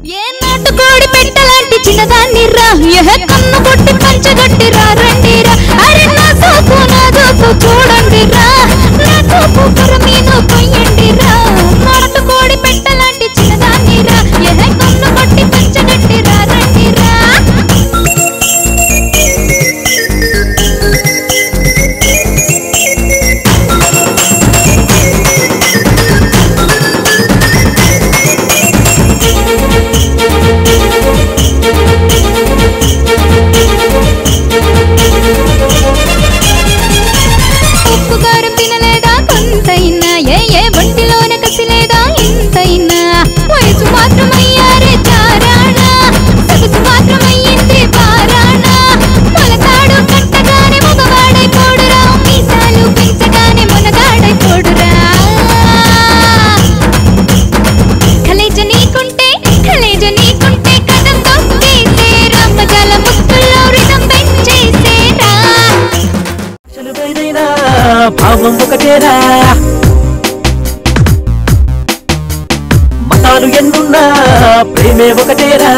ఏ నాటుకోడి పెట్టలాంటి చిన్నదాన్నిరా కన్ను కొట్టి పంచగట్టిరా రండిరా అరే నా సోపు చూడండిరా నా సోపు కరమీను కొయ్యండిరా నాటుకోడి పెట్టలాంటి చిన్నదాన్నిరా కన్ను కొట్టి పంచగట్టిరా రండిరా భావం ఒకటేరా మతాలు ఎన్నున్నా ప్రేమే ఒకటేరా